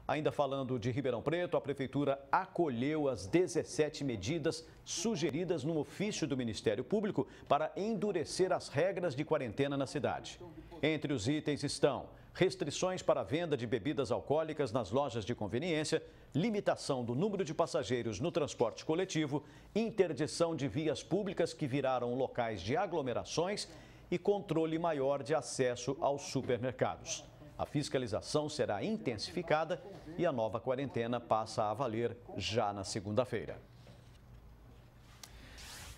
Ainda falando de Ribeirão Preto, a Prefeitura acolheu as 17 medidas sugeridas no ofício do Ministério Público para endurecer as regras de quarentena na cidade. Entre os itens estão restrições para a venda de bebidas alcoólicas nas lojas de conveniência, limitação do número de passageiros no transporte coletivo, interdição de vias públicas que viraram locais de aglomerações e controle maior de acesso aos supermercados. A fiscalização será intensificada e a nova quarentena passa a valer já na segunda-feira.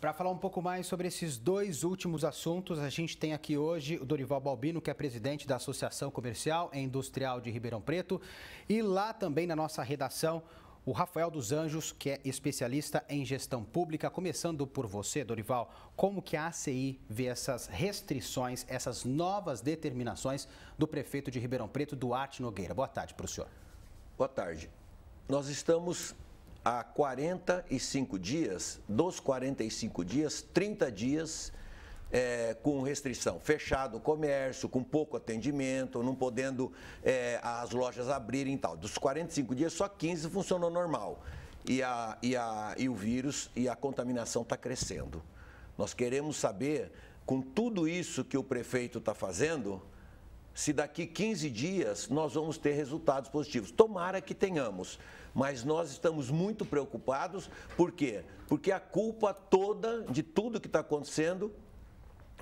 Para falar um pouco mais sobre esses dois últimos assuntos, a gente tem aqui hoje o Dorival Balbino, que é presidente da Associação Comercial e Industrial de Ribeirão Preto, e lá também na nossa redação, o Rafael dos Anjos, que é especialista em gestão pública. Começando por você, Dorival, como que a ACI vê essas restrições, essas novas determinações do prefeito de Ribeirão Preto, Duarte Nogueira? Boa tarde para o senhor. Boa tarde. Nós estamos há 45 dias, dos 45 dias, 30 dias com restrição, fechado o comércio, com pouco atendimento, não podendo as lojas abrirem e tal. Dos 45 dias, só 15 funcionou normal. E o vírus e a contaminação está crescendo. Nós queremos saber, com tudo isso que o prefeito está fazendo, se daqui 15 dias nós vamos ter resultados positivos. Tomara que tenhamos, mas nós estamos muito preocupados. Por quê? Porque a culpa toda de tudo que está acontecendo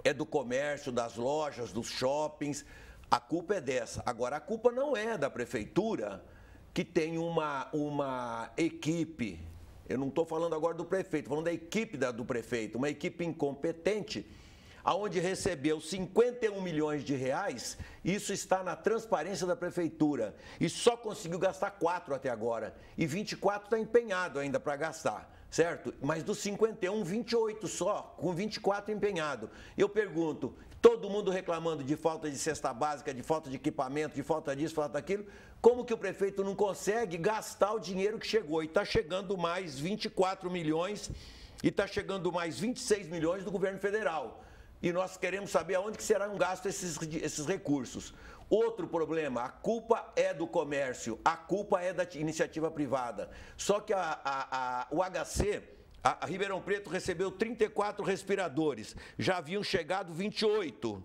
é do comércio, das lojas, dos shoppings. A culpa é dessa. Agora, a culpa não é da prefeitura, que tem uma equipe. Eu não estou falando agora do prefeito, estou falando da equipe do prefeito, uma equipe incompetente, aonde recebeu 51 milhões de reais. Isso está na transparência da prefeitura, e só conseguiu gastar 4 até agora, e 24 está empenhado ainda para gastar, certo? Mas dos 51, 28 só, com 24 empenhado. Eu pergunto, todo mundo reclamando de falta de cesta básica, de falta de equipamento, de falta disso, falta daquilo, como que o prefeito não consegue gastar o dinheiro que chegou? E está chegando mais 24 milhões, e está chegando mais 26 milhões do governo federal. E nós queremos saber aonde que serão gastos esses recursos. Outro problema, a culpa é do comércio, a culpa é da iniciativa privada. Só que o HC, a Ribeirão Preto, recebeu 34 respiradores, já haviam chegado 28.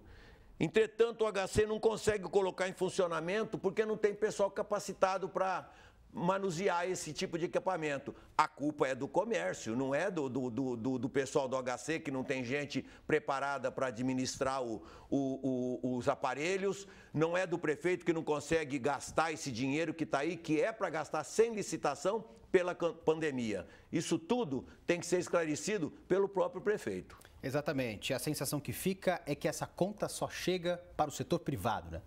Entretanto, o HC não consegue colocar em funcionamento porque não tem pessoal capacitado para manusear esse tipo de equipamento. A culpa é do comércio, não é do pessoal do HC, que não tem gente preparada para administrar os aparelhos, não é do prefeito, que não consegue gastar esse dinheiro que está aí, que é para gastar sem licitação pela pandemia. Isso tudo tem que ser esclarecido pelo próprio prefeito. Exatamente. A sensação que fica é que essa conta só chega para o setor privado, né?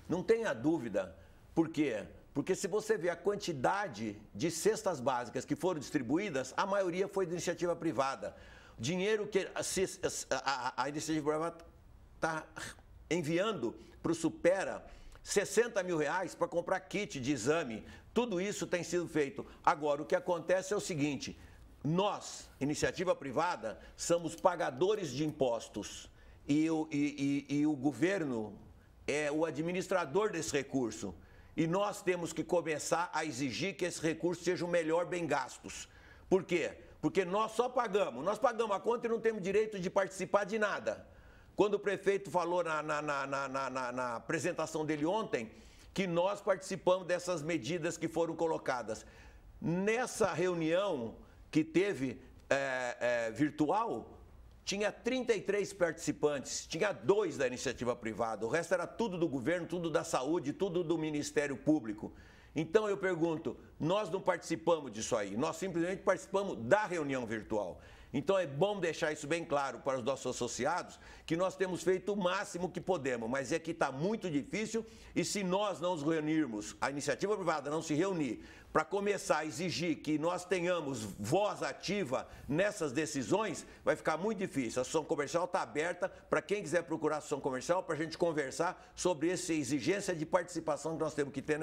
Não tenha dúvida. Por quê? Porque se você vê a quantidade de cestas básicas que foram distribuídas, a maioria foi de iniciativa privada. Dinheiro que a iniciativa privada está enviando para o Supera, 60 mil reais para comprar kit de exame. Tudo isso tem sido feito. Agora, o que acontece é o seguinte: nós, iniciativa privada, somos pagadores de impostos e o governo é o administrador desse recurso. E nós temos que começar a exigir que esses recursos sejam melhor bem gastos. Por quê? Porque nós só pagamos. Nós pagamos a conta e não temos direito de participar de nada. Quando o prefeito falou na apresentação dele ontem, que nós participamos dessas medidas que foram colocadas. Nessa reunião que teve virtual, tinha 33 participantes, tinha 2 da iniciativa privada, o resto era tudo do governo, tudo da saúde, tudo do Ministério Público. Então eu pergunto, nós não participamos disso aí, nós simplesmente participamos da reunião virtual. Então é bom deixar isso bem claro para os nossos associados, que nós temos feito o máximo que podemos, mas é que está muito difícil, e se nós não nos reunirmos, a iniciativa privada não se reunir para começar a exigir que nós tenhamos voz ativa nessas decisões, vai ficar muito difícil. A Associação Comercial está aberta para quem quiser procurar a Associação Comercial para a gente conversar sobre essa exigência de participação que nós temos que ter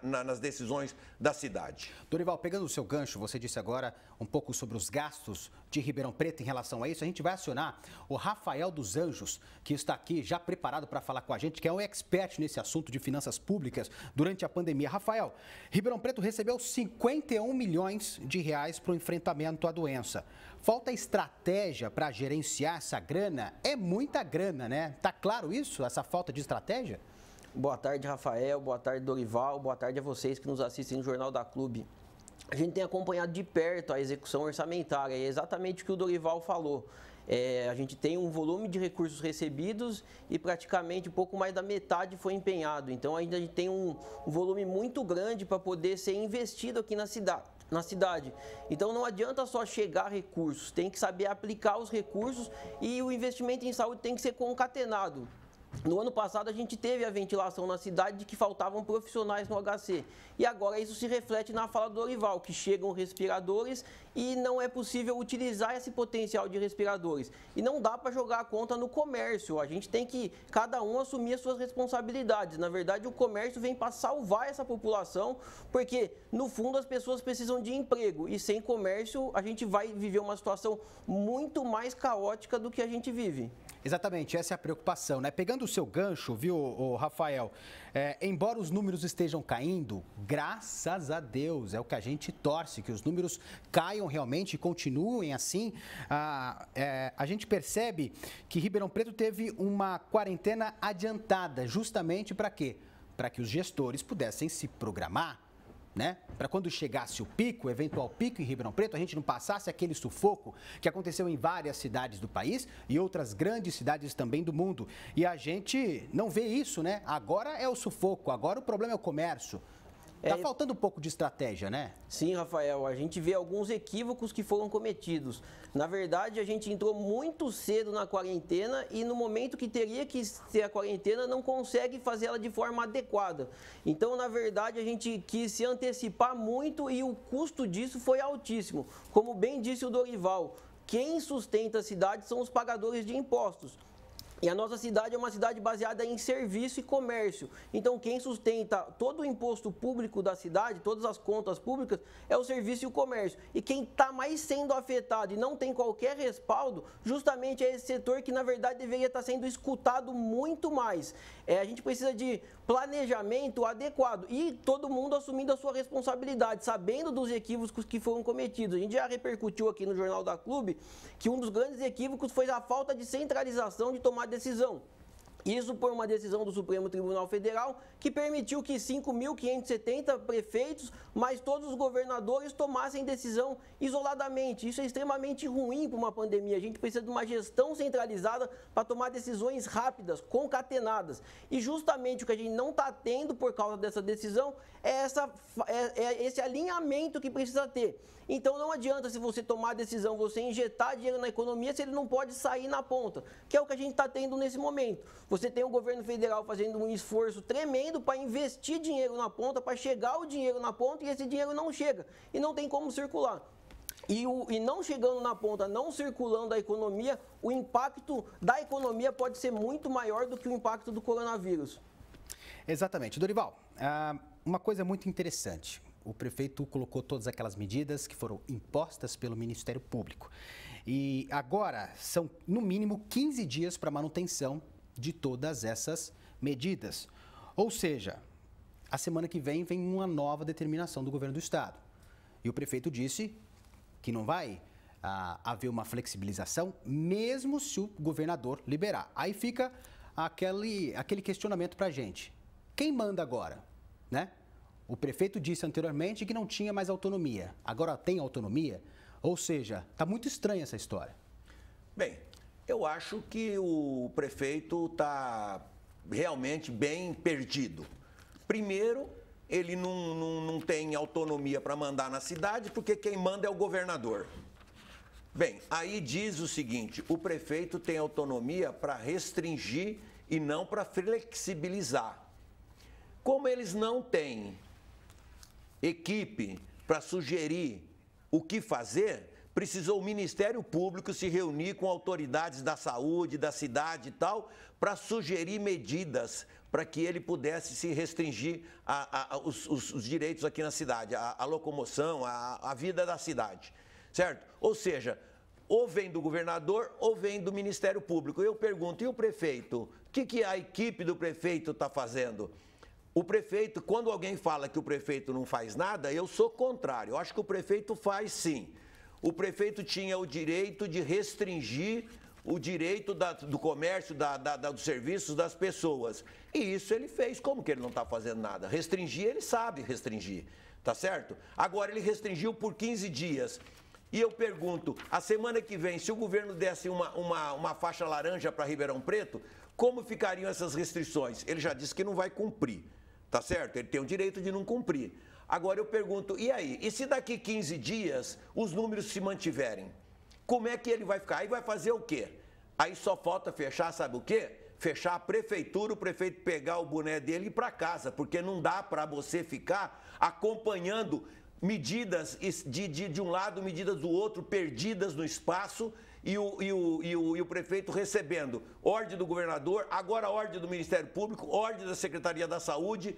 nas decisões da cidade. Dorival, pegando o seu gancho, você disse agora um pouco sobre os gastos de Ribeirão Preto em relação a isso, a gente vai acionar o Rafael dos Anjos, que está aqui já preparado para falar com a gente, que é um expert nesse assunto de finanças públicas durante a pandemia. Rafael, Ribeirão Preto recebeu 51 milhões de reais para o enfrentamento à doença. Falta estratégia para gerenciar essa grana? É muita grana, né? Tá claro isso, essa falta de estratégia? Boa tarde, Rafael. Boa tarde, Dorival. Boa tarde a vocês que nos assistem no Jornal da Clube. A gente tem acompanhado de perto a execução orçamentária, é exatamente o que o Dorival falou. A gente tem um volume de recursos recebidos e praticamente um pouco mais da metade foi empenhado. Então, ainda a gente tem um volume muito grande para poder ser investido aqui na cidade. Então, não adianta só chegar recursos, tem que saber aplicar os recursos e o investimento em saúde tem que ser concatenado. No ano passado, a gente teve a ventilação na cidade de que faltavam profissionais no HC. E agora isso se reflete na fala do Dorival, que chegam respiradores e não é possível utilizar esse potencial de respiradores. E não dá para jogar a conta no comércio. A gente tem que, cada um, assumir as suas responsabilidades. Na verdade, o comércio vem para salvar essa população, porque, no fundo, as pessoas precisam de emprego. E sem comércio, a gente vai viver uma situação muito mais caótica do que a gente vive. Exatamente, essa é a preocupação, né? Pegando o seu gancho, viu, Rafael, embora os números estejam caindo, graças a Deus, é o que a gente torce, que os números caiam realmente e continuem assim. A gente percebe que Ribeirão Preto teve uma quarentena adiantada, justamente para quê? Para que os gestores pudessem se programar, né? Para quando chegasse o pico, o eventual pico em Ribeirão Preto, a gente não passasse aquele sufoco que aconteceu em várias cidades do país e outras grandes cidades também do mundo. E a gente não vê isso, né? Agora é o sufoco, agora o problema é o comércio. Tá faltando um pouco de estratégia, né? Sim, Rafael, a gente vê alguns equívocos que foram cometidos. Na verdade, a gente entrou muito cedo na quarentena e no momento que teria que ter a quarentena, não consegue fazer ela de forma adequada. Então, na verdade, a gente quis se antecipar muito e o custo disso foi altíssimo. Como bem disse o Dorival, quem sustenta a cidade são os pagadores de impostos. E a nossa cidade é uma cidade baseada em serviço e comércio. Então, quem sustenta todo o imposto público da cidade, todas as contas públicas, é o serviço e o comércio. E quem está mais sendo afetado e não tem qualquer respaldo, justamente é esse setor que, na verdade, deveria estar sendo escutado muito mais. A gente precisa de planejamento adequado e todo mundo assumindo a sua responsabilidade, sabendo dos equívocos que foram cometidos. A gente já repercutiu aqui no Jornal da Clube que um dos grandes equívocos foi a falta de centralização de tomar decisão. Isso por uma decisão do Supremo Tribunal Federal que permitiu que 5.570 prefeitos, mais todos os governadores tomassem decisão isoladamente. Isso é extremamente ruim para uma pandemia. A gente precisa de uma gestão centralizada para tomar decisões rápidas, concatenadas. E justamente o que a gente não está tendo por causa dessa decisão é esse alinhamento que precisa ter. Então não adianta, se você tomar a decisão, você injetar dinheiro na economia, se ele não pode sair na ponta, que é o que a gente está tendo nesse momento. Você tem o governo federal fazendo um esforço tremendo para investir dinheiro na ponta, para chegar o dinheiro na ponta, e esse dinheiro não chega e não tem como circular. E não chegando na ponta, não circulando a economia, o impacto da economia pode ser muito maior do que o impacto do coronavírus. Exatamente. Dorival, uma coisa muito interessante. O prefeito colocou todas aquelas medidas que foram impostas pelo Ministério Público. E agora são, no mínimo, 15 dias para manutenção de todas essas medidas. Ou seja, a semana que vem uma nova determinação do governo do Estado. E o prefeito disse que não vai haver uma flexibilização, mesmo se o governador liberar. Aí fica aquele questionamento para a gente. Quem manda agora, né? O prefeito disse anteriormente que não tinha mais autonomia. Agora tem autonomia? Ou seja, está muito estranha essa história. Bem, eu acho que o prefeito está realmente bem perdido. Primeiro, ele não tem autonomia para mandar na cidade, porque quem manda é o governador. Bem, aí diz o seguinte, o prefeito tem autonomia para restringir e não para flexibilizar. Como eles não têm equipe para sugerir o que fazer, precisou o Ministério Público se reunir com autoridades da saúde, da cidade e tal, para sugerir medidas para que ele pudesse se restringir os direitos aqui na cidade, a locomoção, a vida da cidade, certo? Ou seja, ou vem do governador ou vem do Ministério Público. Eu pergunto, e o prefeito? O que a equipe do prefeito está fazendo? O prefeito, quando alguém fala que o prefeito não faz nada, eu sou contrário. Eu acho que o prefeito faz sim. O prefeito tinha o direito de restringir o direito do comércio, dos serviços das pessoas. E isso ele fez. Como que ele não está fazendo nada? Restringir, ele sabe restringir, tá certo? Agora, ele restringiu por 15 dias. E eu pergunto, a semana que vem, se o governo desse uma faixa laranja para Ribeirão Preto, como ficariam essas restrições? Ele já disse que não vai cumprir, tá certo? Ele tem o direito de não cumprir. Agora eu pergunto, e aí? E se daqui 15 dias os números se mantiverem? Como é que ele vai ficar? Aí vai fazer o quê? Aí só falta fechar, sabe o quê? Fechar a prefeitura, o prefeito pegar o boné dele e ir para casa, porque não dá para você ficar acompanhando medidas de um lado, medidas do outro, perdidas no espaço, e o prefeito recebendo ordem do governador, agora ordem do Ministério Público, ordem da Secretaria da Saúde.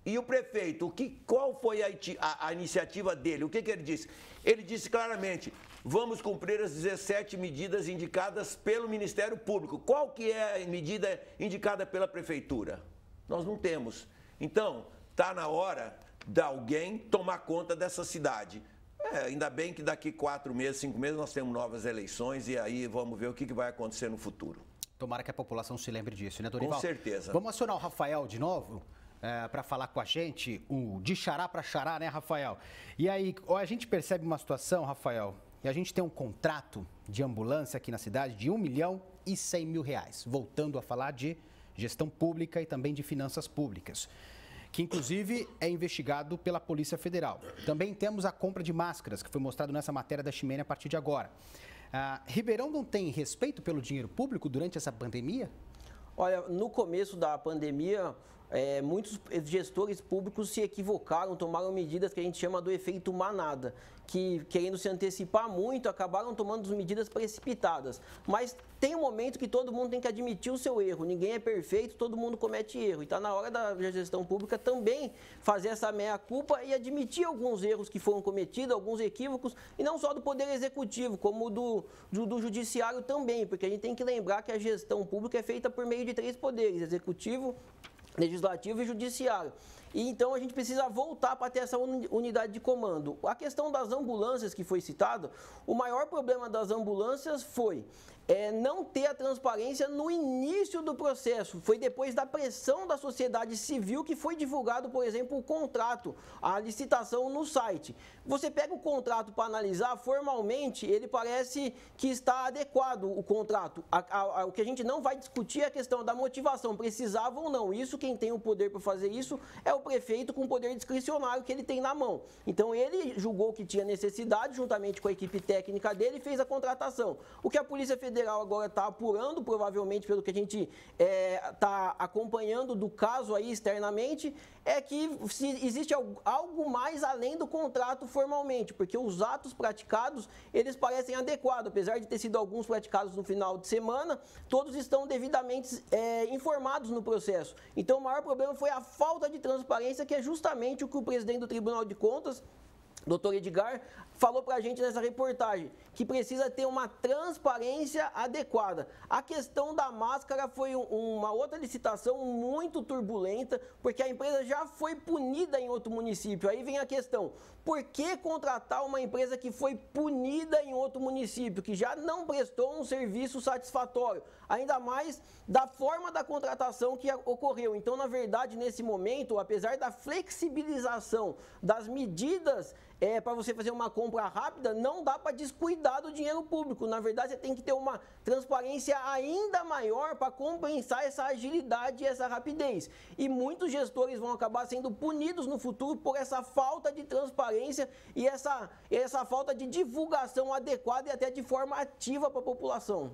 E o prefeito, qual foi a iniciativa dele? O que ele disse? Ele disse claramente, vamos cumprir as 17 medidas indicadas pelo Ministério Público. Qual que é a medida indicada pela Prefeitura? Nós não temos. Então, está na hora de alguém tomar conta dessa cidade. Ainda bem que daqui 4 meses, 5 meses, nós temos novas eleições e aí vamos ver o que vai acontecer no futuro. Tomara que a população se lembre disso, né, Dorival? Com certeza. Vamos acionar o Rafael de novo? Para falar com a gente, de xará para xará, né, Rafael? E aí, a gente percebe uma situação, Rafael, e a gente tem um contrato de ambulância aqui na cidade de R$1.100.000, voltando a falar de gestão pública e também de finanças públicas, que inclusive é investigado pela Polícia Federal. Também temos a compra de máscaras, que foi mostrado nessa matéria da Ximene a partir de agora. Ribeirão não tem respeito pelo dinheiro público durante essa pandemia? Olha, no começo da pandemia, muitos gestores públicos se equivocaram, tomaram medidas que a gente chama do efeito manada, que, querendo se antecipar muito, acabaram tomando medidas precipitadas. Mas tem um momento que todo mundo tem que admitir o seu erro. Ninguém é perfeito, todo mundo comete erro. E está na hora da gestão pública também fazer essa meia-culpa e admitir alguns erros que foram cometidos, alguns equívocos, e não só do Poder Executivo, como do Judiciário também, porque a gente tem que lembrar que a gestão pública é feita por meio de 3 poderes: Executivo, Legislativo e Judiciário. E então a gente precisa voltar para ter essa unidade de comando. A questão das ambulâncias que foi citado, o maior problema das ambulâncias foi não ter a transparência no início do processo. Foi depois da pressão da sociedade civil que foi divulgado, por exemplo, o contrato, a licitação no site. Você pega o contrato para analisar, formalmente ele parece que está adequado, o contrato. O que a gente não vai discutir é a questão da motivação, precisava ou não. Isso, quem tem o poder para fazer isso é o prefeito com o poder discricionário que ele tem na mão. Então ele julgou que tinha necessidade, juntamente com a equipe técnica dele, e fez a contratação. O que a Polícia Federal agora está apurando, provavelmente pelo que a gente está acompanhando do caso aí externamente, é que existe algo mais além do contrato formalmente, porque os atos praticados, eles parecem adequados, apesar de ter sido alguns praticados no final de semana, todos estão devidamente informados no processo. Então o maior problema foi a falta de transparência, que é justamente o que o presidente do Tribunal de Contas, Dr. Edgar, falou para a gente nessa reportagem, que precisa ter uma transparência adequada. A questão da máscara foi uma outra licitação muito turbulenta, porque a empresa já foi punida em outro município. Aí vem a questão, por que contratar uma empresa que foi punida em outro município, que já não prestou um serviço satisfatório? Ainda mais da forma da contratação que ocorreu. Então, na verdade, nesse momento, apesar da flexibilização das medidas para você fazer uma compra rápida, não dá para descuidar do dinheiro público. Na verdade, você tem que ter uma transparência ainda maior para compensar essa agilidade e essa rapidez. E muitos gestores vão acabar sendo punidos no futuro por essa falta de transparência e essa falta de divulgação adequada e até de forma ativa para a população.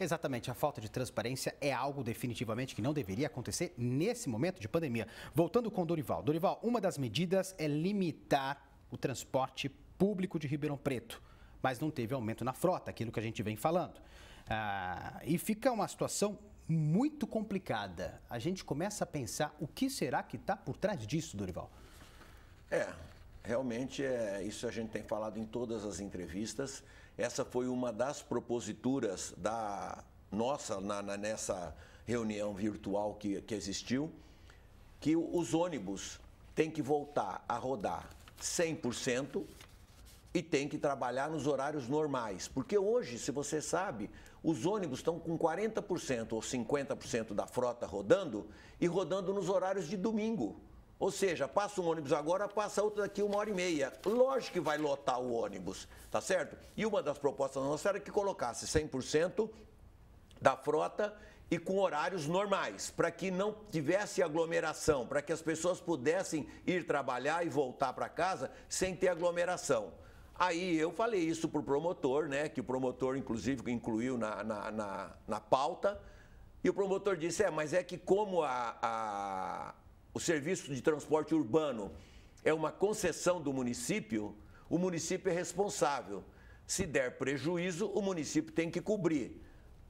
Exatamente, a falta de transparência é algo definitivamente que não deveria acontecer nesse momento de pandemia. Voltando com o Dorival. Dorival, uma das medidas é limitar o transporte público de Ribeirão Preto, mas não teve aumento na frota, aquilo que a gente vem falando. E fica uma situação muito complicada. A gente começa a pensar o que será que está por trás disso, Dorival? realmente isso a gente tem falado em todas as entrevistas. Essa foi uma das proposituras da nossa nessa reunião virtual que existiu, que os ônibus têm que voltar a rodar 100% e tem que trabalhar nos horários normais. Porque hoje, se você sabe, os ônibus estão com 40% ou 50% da frota rodando e rodando nos horários de domingo. Ou seja, passa um ônibus agora, passa outro daqui 1h30. Lógico que vai lotar o ônibus, tá certo? E uma das propostas nossas era que colocasse 100% da frota e com horários normais, para que não tivesse aglomeração, para que as pessoas pudessem ir trabalhar e voltar para casa sem ter aglomeração. Aí eu falei isso para o promotor, né, que o promotor inclusive incluiu na pauta, e o promotor disse, mas é que como o serviço de transporte urbano é uma concessão do município, o município é responsável. Se der prejuízo, o município tem que cobrir.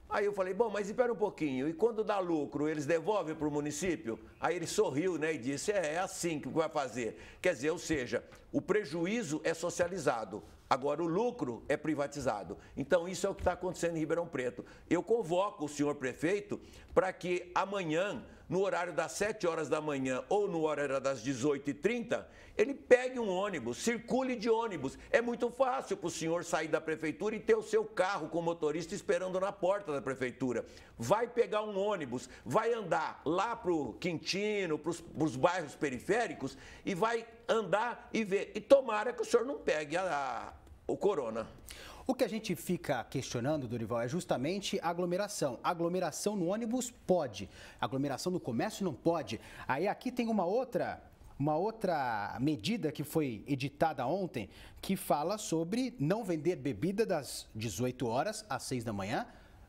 Aí eu falei, bom, mas espera um pouquinho, e quando dá lucro, eles devolvem para o município? Aí ele sorriu, né, e disse, é assim que vai fazer. Quer dizer, ou seja, o prejuízo é socializado, agora o lucro é privatizado. Então isso é o que está acontecendo em Ribeirão Preto. Eu convoco o senhor prefeito para que amanhã, no horário das 7 horas da manhã ou no horário das 18h30, ele pegue um ônibus, circule de ônibus. É muito fácil para o senhor sair da prefeitura e ter o seu carro com motorista esperando na porta da prefeitura. Vai pegar um ônibus, vai andar lá para o Quintino, para os bairros periféricos e vai andar e ver. E tomara que o senhor não pegue o corona. O que a gente fica questionando, Dorival, é justamente a aglomeração. Aglomeração no ônibus pode, aglomeração no comércio não pode. Aí aqui tem uma outra medida que foi editada ontem, que fala sobre não vender bebida das 18 horas às 6 da manhã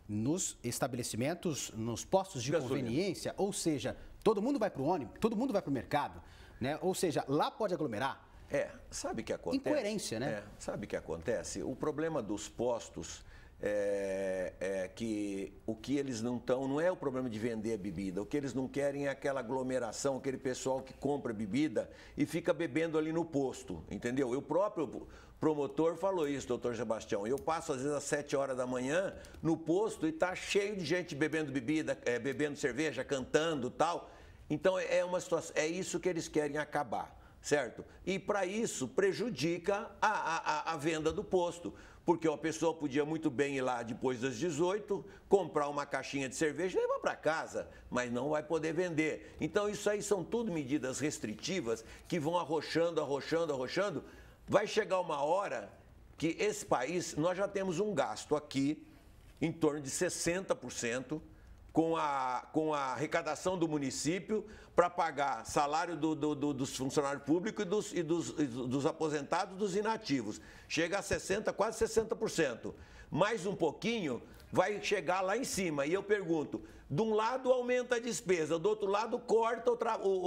nos estabelecimentos, nos postos de conveniência. Ou seja, todo mundo vai para o ônibus, todo mundo vai para o mercado, né? Ou seja, lá pode aglomerar. Sabe o que acontece? Incoerência, né? Sabe o que acontece? O problema dos postos é que o que eles não estão, não é o problema de vender bebida, o que eles não querem é aquela aglomeração, aquele pessoal que compra bebida e fica bebendo ali no posto, entendeu? O próprio promotor falou isso, doutor Sebastião. Eu passo às vezes às 7 horas da manhã no posto e está cheio de gente bebendo bebida, bebendo cerveja, cantando e tal. Então é uma situação, é isso que eles querem acabar. Certo? E para isso prejudica a venda do posto, porque a pessoa podia muito bem ir lá depois das 18, comprar uma caixinha de cerveja e levar para casa, mas não vai poder vender. Então isso aí são tudo medidas restritivas que vão arrochando. Vai chegar uma hora que esse país, nós já temos um gasto aqui em torno de 60%, com a arrecadação do município para pagar salário dos funcionários públicos e dos aposentados, dos inativos. Chega a 60%, quase 60%. Mais um pouquinho vai chegar lá em cima. E eu pergunto, de um lado aumenta a despesa, do outro lado corta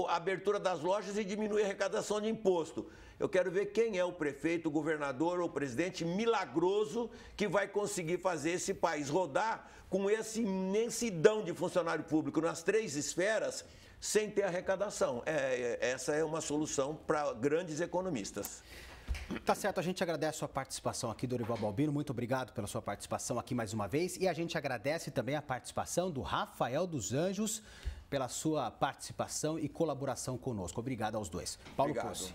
a abertura das lojas e diminui a arrecadação de imposto. Eu quero ver quem é o prefeito, o governador ou o presidente milagroso que vai conseguir fazer esse país rodar com essa imensidão de funcionário público nas 3 esferas sem ter arrecadação. Essa é uma solução para grandes economistas. Tá certo, a gente agradece a sua participação aqui, Dorival Balbino. Muito obrigado pela sua participação aqui mais uma vez. E a gente agradece também a participação do Rafael dos Anjos pela sua participação e colaboração conosco. Obrigado aos dois. Paulo Posse.